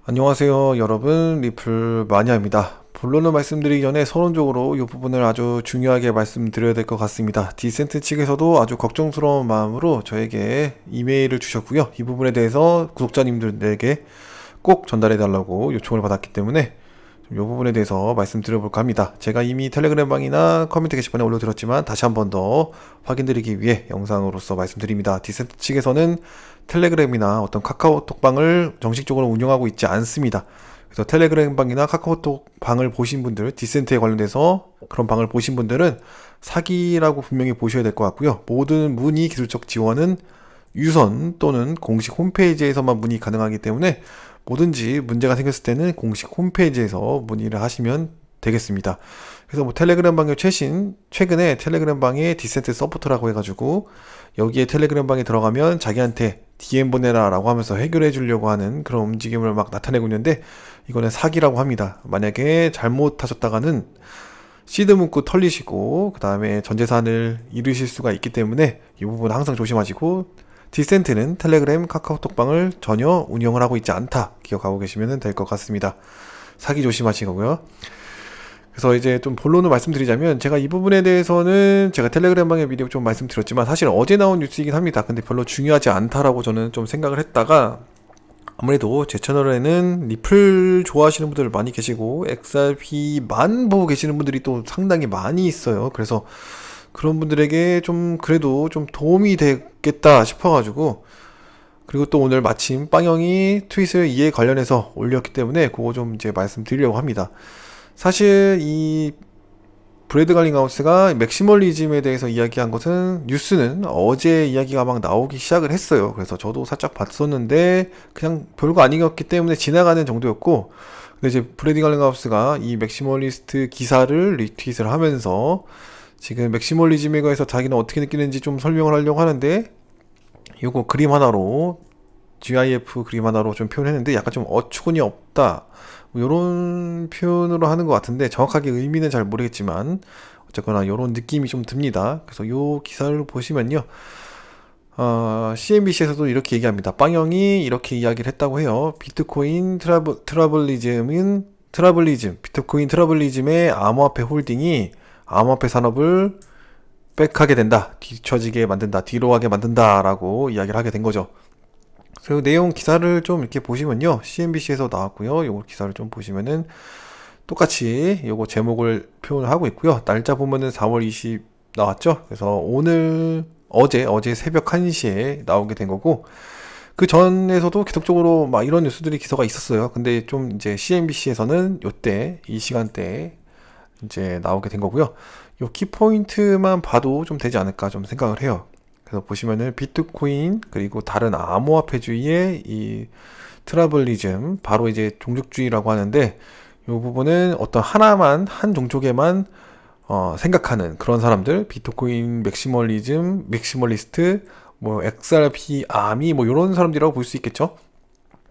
안녕하세요 여러분, 리플 마니아입니다. 본론을 말씀드리기 전에 서론적으로 이 부분을 아주 중요하게 말씀드려야 될 것 같습니다. 디센트 측에서도 아주 걱정스러운 마음으로 저에게 이메일을 주셨고요, 이 부분에 대해서 구독자님들에게 꼭 전달해 달라고 요청을 받았기 때문에 이 부분에 대해서 말씀드려볼까 합니다. 제가 이미 텔레그램 방이나 커뮤니티 게시판에 올려드렸지만 다시 한 번 더 확인드리기 위해 영상으로서 말씀드립니다. 디센트 측에서는 텔레그램이나 어떤 카카오톡 방을 정식적으로 운영하고 있지 않습니다. 그래서 텔레그램 방이나 카카오톡 방을 보신 분들, 디센트에 관련돼서 그런 방을 보신 분들은 사기라고 분명히 보셔야 될 것 같고요. 모든 문의 기술적 지원은 유선 또는 공식 홈페이지에서만 문의 가능하기 때문에 뭐든지 문제가 생겼을 때는 공식 홈페이지에서 문의를 하시면 되겠습니다. 그래서 뭐 텔레그램 방의 최근에 텔레그램 방에 디센트 서포터라고 해가지고 여기에 텔레그램 방에 들어가면 자기한테 DM 보내라 라고 하면서 해결해 주려고 하는 그런 움직임을 막 나타내고 있는데, 이거는 사기라고 합니다. 만약에 잘못하셨다가는 시드 문구 털리시고 그 다음에 전재산을 잃으실 수가 있기 때문에 이 부분 항상 조심하시고, 디센트는 텔레그램 카카오톡방을 전혀 운영을 하고 있지 않다 기억하고 계시면 될 것 같습니다. 사기 조심하시고요. 그래서 이제 좀 본론을 말씀드리자면, 제가 이 부분에 대해서는 제가 텔레그램 방에 미리 좀 말씀드렸지만 사실 어제 나온 뉴스이긴 합니다. 근데 별로 중요하지 않다라고 저는 좀 생각을 했다가, 아무래도 제 채널에는 리플 좋아하시는 분들 많이 계시고 XRP만 보고 계시는 분들이 또 상당히 많이 있어요. 그래서 그런 분들에게 좀 그래도 좀 도움이 되겠다 싶어가지고, 그리고 또 오늘 마침 빵형이 트윗을 이에 관련해서 올렸기 때문에 그거 좀 이제 말씀드리려고 합니다. 사실 이 브래드 갈링하우스가 맥시멀리즘에 대해서 이야기한 것은, 뉴스는 어제 이야기가 막 나오기 시작을 했어요. 그래서 저도 살짝 봤었는데 그냥 별거 아니었기 때문에 지나가는 정도였고, 근데 이제 브래드 갈링하우스가 이 맥시멀리스트 기사를 리트윗을 하면서 지금 맥시멀리즘에 관해서 자기는 어떻게 느끼는지 좀 설명을 하려고 하는데, 요거 그림 하나로, GIF 그림 하나로 좀 표현했는데 약간 좀 어처구니 없다 뭐 요런 표현으로 하는 것 같은데, 정확하게 의미는 잘 모르겠지만 어쨌거나 요런 느낌이 좀 듭니다. 그래서 요 기사를 보시면요, CNBC에서도 이렇게 얘기합니다. 빵형이 이렇게 이야기를 했다고 해요. 비트코인 비트코인 트러블리즘의 암호화폐 홀딩이 암호화폐 산업을 백하게 된다, 뒤처지게 만든다, 뒤로 가게 만든다 라고 이야기를 하게 된 거죠. 그리고 내용 기사를 좀 이렇게 보시면요, CNBC에서 나왔고요, 요거 기사를 좀 보시면은 똑같이 요거 제목을 표현을 하고 있고요. 날짜 보면은 4월 20 나왔죠. 그래서 어제 새벽 1시에 나오게 된 거고, 그 전에서도 계속적으로 막 이런 뉴스들이 기사가 있었어요. 근데 좀 이제 CNBC에서는 요때 이 시간대에 이제 나오게 된 거고요. 요 키포인트만 봐도 좀 되지 않을까 좀 생각을 해요. 그래서 보시면은 비트코인 그리고 다른 암호화폐주의의 이 트러블리즘, 바로 이제 종족주의라고 하는데, 이 부분은 어떤 한 종족에만 생각하는 그런 사람들, 비트코인 맥시멀리스트, 뭐 XRP 아미 뭐 이런 사람들이라고 볼 수 있겠죠.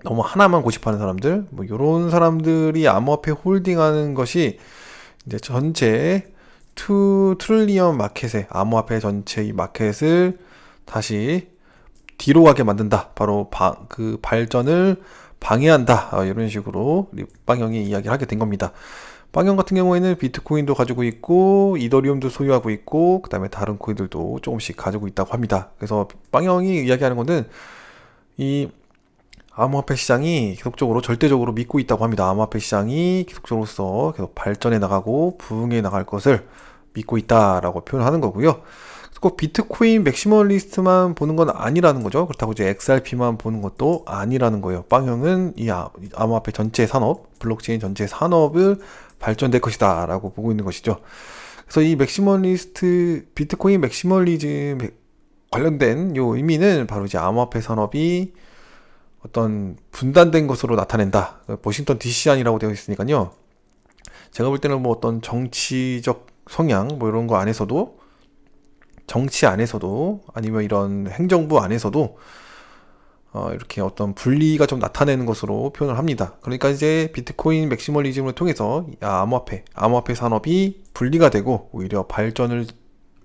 너무 하나만 고집하는 사람들, 뭐 이런 사람들이 암호화폐 홀딩하는 것이 이제 전체 트릴리언 마켓의 암호화폐 전체 이 마켓을 다시 뒤로 가게 만든다, 바로 그 발전을 방해한다, 이런 식으로 빵형이 이야기를 하게 된 겁니다. 빵형 같은 경우에는 비트코인도 가지고 있고 이더리움도 소유하고 있고 그 다음에 다른 코인들도 조금씩 가지고 있다고 합니다. 그래서 빵형이 이야기하는 거는 이 암호화폐 시장이 계속적으로 절대적으로 믿고 있다고 합니다. 암호화폐 시장이 계속적으로서 계속 발전해 나가고 부흥해 나갈 것을 믿고 있다라고 표현하는 거고요. 꼭 비트코인 맥시멀리스트만 보는 건 아니라는 거죠. 그렇다고 이제 XRP만 보는 것도 아니라는 거예요. 빵형은 이 암호화폐 전체 산업, 블록체인 전체 산업을 발전될 것이다 라고 보고 있는 것이죠. 그래서 이 비트코인 맥시멀리즘 관련된 요 의미는 바로 이제 암호화폐 산업이 어떤 분단된 것으로 나타낸다, 워싱턴 DC안이라고 되어 있으니까요. 제가 볼 때는 뭐 어떤 정치적 성향 뭐 이런 거 안에서도, 정치 안에서도 아니면 이런 행정부 안에서도 이렇게 어떤 분리가 좀 나타내는 것으로 표현을 합니다. 그러니까 이제 비트코인 맥시멀리즘을 통해서 암호화폐 산업이 분리가 되고 오히려 발전을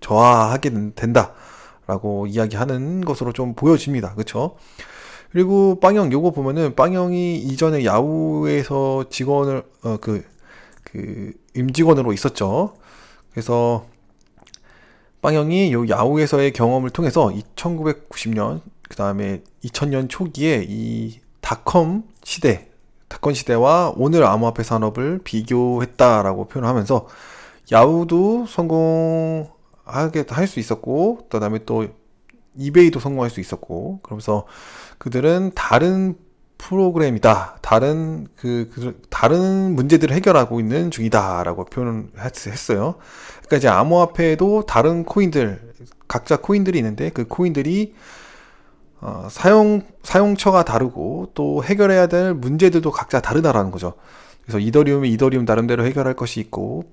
저하하게 된다라고 이야기하는 것으로 좀 보여집니다. 그렇죠? 그리고 빵형 요거 보면은 빵형이 이전에 야후에서 직원을 임직원으로 있었죠. 그래서 빵형이 요 야후에서의 경험을 통해서 1990년 그다음에 2000년 초기에 이 닷컴 시대와 오늘 암호화폐 산업을 비교했다라고 표현하면서 야후도 성공하게 할 수 있었고 그다음에 또 이베이도 성공할 수 있었고 그러면서 그들은 다른 프로그램이다. 다른 문제들을 해결하고 있는 중이다라고 표현을 했어요. 그러니까 이제 암호화폐에도 다른 코인들, 각자 코인들이 있는데 그 코인들이 사용처가 다르고 또 해결해야 될 문제들도 각자 다르다라는 거죠. 그래서 이더리움은 이더리움 나름대로 해결할 것이 있고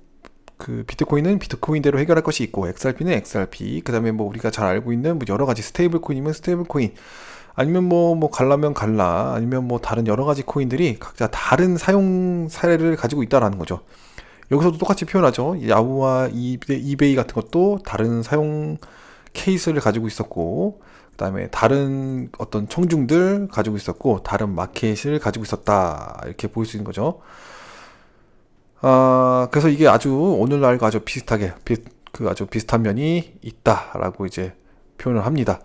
그 비트코인은 비트코인대로 해결할 것이 있고 XRP는 XRP 그다음에 뭐 우리가 잘 알고 있는 뭐 여러 가지 스테이블 코인이면 스테이블 코인 아니면 뭐 갈라면 갈라 아니면 뭐 다른 여러 가지 코인들이 각자 다른 사용 사례를 가지고 있다라는 거죠. 여기서도 똑같이 표현하죠. 야후와 이베이 같은 것도 다른 사용 케이스를 가지고 있었고 그다음에 다른 어떤 청중들 가지고 있었고 다른 마켓을 가지고 있었다 이렇게 보일 수 있는 거죠. 그래서 이게 아주 오늘날과 아주 아주 비슷한 면이 있다라고 이제 표현을 합니다.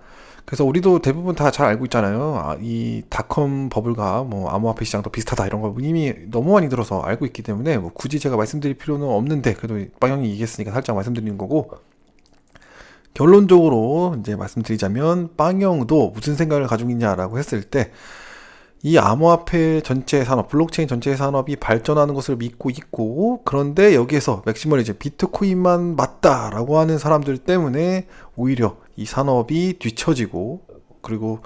그래서 우리도 대부분 다 잘 알고 있잖아요. 이 닷컴 버블과 뭐 암호화폐 시장도 비슷하다 이런 걸 이미 너무 많이 들어서 알고 있기 때문에 뭐 굳이 제가 말씀드릴 필요는 없는데 그래도 빵형이 얘기했으니까 살짝 말씀드리는 거고 결론적으로 이제 말씀드리자면 빵형도 무슨 생각을 가지고 있냐라고 했을 때 이 암호화폐 전체 산업, 블록체인 전체 산업이 발전하는 것을 믿고 있고 그런데 여기에서 맥시멀 이제 비트코인만 맞다라고 하는 사람들 때문에 오히려 이 산업이 뒤처지고 그리고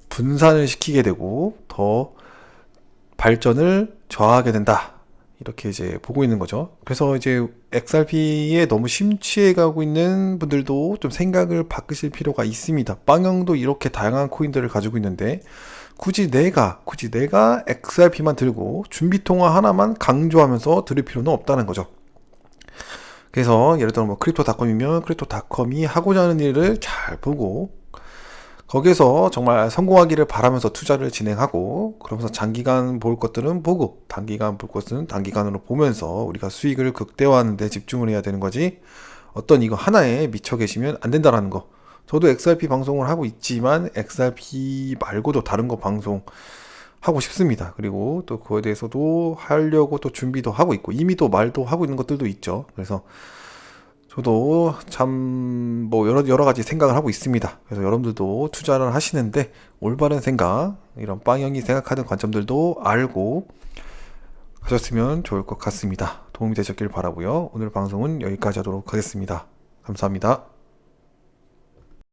분산을 시키게 되고 더 발전을 저하하게 된다. 이렇게 이제 보고 있는 거죠. 그래서 이제 XRP에 너무 심취해 가고 있는 분들도 좀 생각을 바꾸실 필요가 있습니다. 빵형도 이렇게 다양한 코인들을 가지고 있는데 굳이 내가 XRP만 들고 준비통화 하나만 강조하면서 들을 필요는 없다는 거죠. 그래서 예를 들어 뭐 크립토닷컴이면 크립토닷컴이 하고자 하는 일을 잘 보고 거기서 정말 성공하기를 바라면서 투자를 진행하고 그러면서 장기간 볼 것들은 보고 단기간 볼 것은 단기간으로 보면서 우리가 수익을 극대화하는 데 집중을 해야 되는 거지 어떤 이거 하나에 미쳐 계시면 안 된다라는 거. 저도 XRP 방송을 하고 있지만 XRP 말고도 다른 거 방송하고 싶습니다. 그리고 또 그거에 대해서도 하려고 또 준비도 하고 있고 이미 또 말도 하고 있는 것들도 있죠. 그래서 저도 참 뭐 여러 가지 생각을 하고 있습니다. 그래서 여러분들도 투자를 하시는데 올바른 생각, 이런 빵형이 생각하는 관점들도 알고 하셨으면 좋을 것 같습니다. 도움이 되셨길 바라고요. 오늘 방송은 여기까지 하도록 하겠습니다. 감사합니다.